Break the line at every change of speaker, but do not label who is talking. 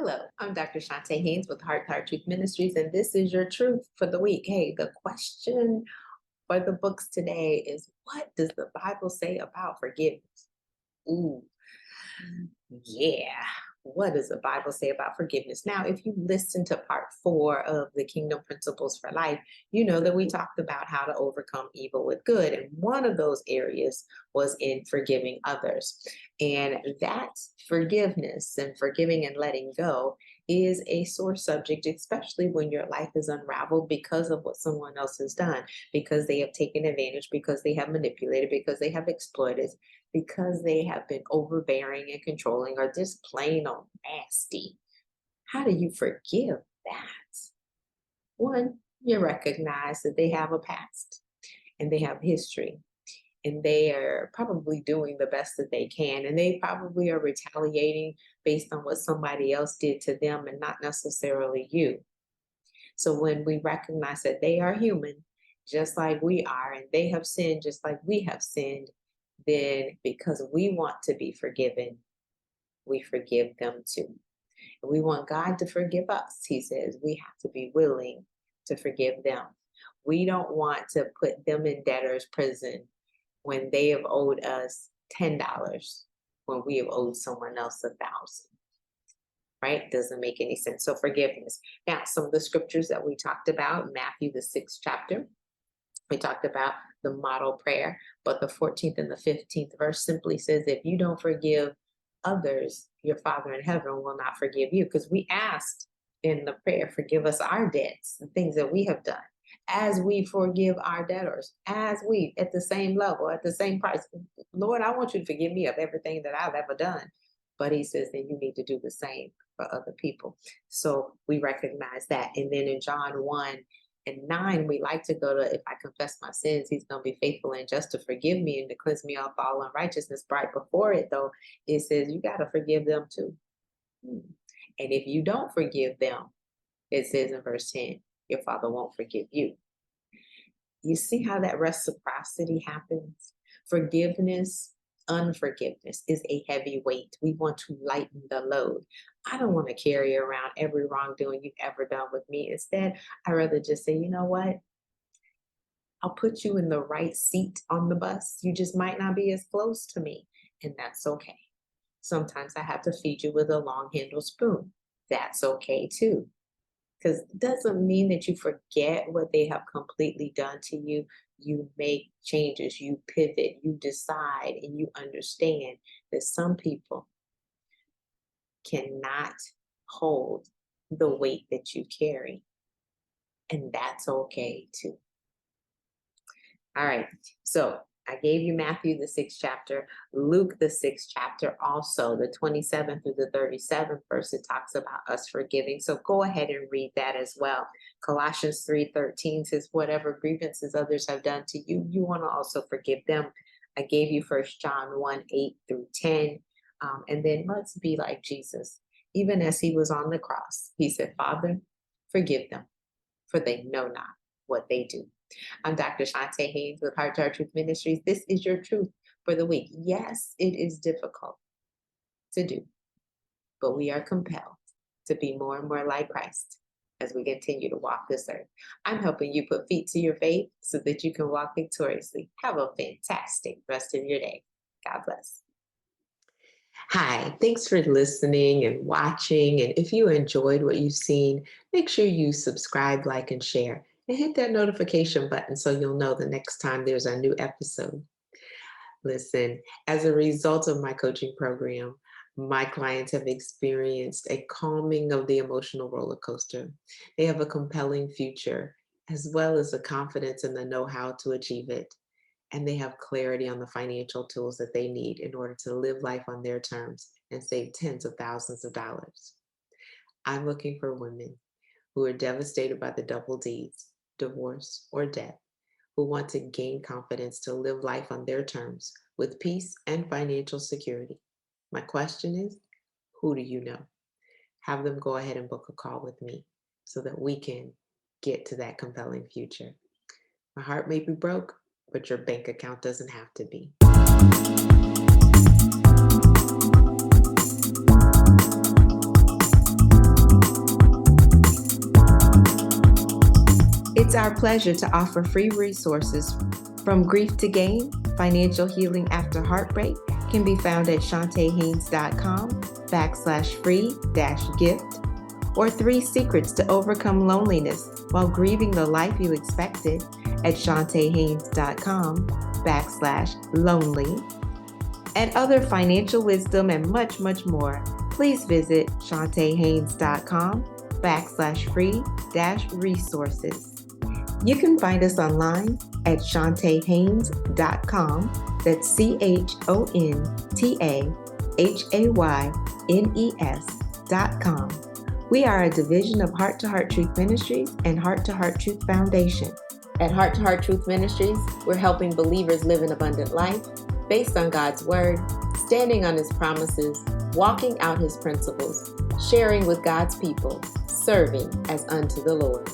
Hello, I'm Dr. Chonta Haynes with Heart Truth Ministries, and this is your truth for the week. Hey, the question for the books today is, what does the Bible say about forgiveness? Ooh, yeah. What does the Bible say about forgiveness? Now, if you listen to part 4 of the Kingdom Principles for Life, you know that we talked about how to overcome evil with good. And one of those areas was in forgiving others. And that forgiveness and forgiving and letting go is a sore subject, especially when your life is unraveled because of what someone else has done, because they have taken advantage, because they have manipulated, because they have exploited, because they have been overbearing and controlling or just plain old nasty. How do you forgive that? One, you recognize that they have a past and they have history and they are probably doing the best that they can. And they probably are retaliating based on what somebody else did to them and not necessarily you. So when we recognize that they are human, just like we are, and they have sinned just like we have sinned, then because we want to be forgiven, we forgive them too. And we want God to forgive us. He says we have to be willing to forgive them. We don't want to put them in debtor's prison when they have owed us $10 when we have owed someone else 1,000. Right? Doesn't make any sense. So forgiveness. Now, some of the scriptures that we talked about, Matthew, the 6th chapter, we talked about the model prayer, but the 14th and the 15th verse simply says, if you don't forgive others, your Father in heaven will not forgive you. Because we asked in the prayer, forgive us our debts, the things that we have done, as we forgive our debtors, as we, at the same level, at the same price. Lord, I want you to forgive me of everything that I've ever done. But he says, then you need to do the same for other people. So we recognize that. And then in John 1:9, we like to go to, if I confess my sins, he's going to be faithful and just to forgive me and to cleanse me of all unrighteousness. Right before it, though, it says you got to forgive them too. And if you don't forgive them, it says in verse 10, your Father won't forgive you. You see how that reciprocity happens? Forgiveness, unforgiveness is a heavy weight. We want to lighten the load. I don't want to carry around every wrongdoing you've ever done with me. Instead, I'd rather just say, you know what? I'll put you in the right seat on the bus. You just might not be as close to me, and that's okay. Sometimes I have to feed you with a long handled spoon. That's okay too. Because it doesn't mean that you forget what they have completely done to you. You make changes, you pivot, you decide, and you understand that some people cannot hold the weight that you carry. And that's okay too. All right. So I gave you Matthew, the 6th chapter, Luke, the 6th chapter, also the 27th through the 37th verse. It talks about us forgiving. So go ahead and read that as well. Colossians 3:13 says, whatever grievances others have done to you, you want to also forgive them. I gave you 1 John 1:8-10. And then let's be like Jesus. Even as he was on the cross, he said, Father, forgive them, for they know not what they do. I'm Dr. Chonta Haynes with Heart Truth Ministries. This is your truth for the week. Yes, it is difficult to do, but we are compelled to be more and more like Christ as we continue to walk this earth. I'm helping you put feet to your faith so that you can walk victoriously. Have a fantastic rest of your day. God bless. Hi, thanks for listening and watching. And if you enjoyed what you've seen, make sure you subscribe, like, and share. And hit that notification button so you'll know the next time there's a new episode. Listen, as a result of my coaching program, my clients have experienced a calming of the emotional roller coaster. They have a compelling future, as well as the confidence and the know-how to achieve it. And they have clarity on the financial tools that they need in order to live life on their terms and save tens of thousands of dollars. I'm looking for women who are devastated by the double D's, divorce, or death, who want to gain confidence to live life on their terms with peace and financial security. My question is, who do you know? Have them go ahead and book a call with me so that we can get to that compelling future. My heart may be broke, but your bank account doesn't have to be. our pleasure to offer free resources from Grief to Gain, Financial Healing After Heartbreak can be found at ChontaHaynes.com/free-gift, or 3 Secrets to Overcome Loneliness While Grieving the Life You Expected at ChontaHaynes.com/lonely, and other financial wisdom and much, much more. Please visit ChontaHaynes.com/free-resources. You can find us online at ChontaHaynes.com. That's ChontaHaynes.com. We are a division of Heart to Heart Truth Ministries and Heart to Heart Truth Foundation. At Heart to Heart Truth Ministries, we're helping believers live an abundant life based on God's Word, standing on His promises, walking out His principles, sharing with God's people, serving as unto the Lord.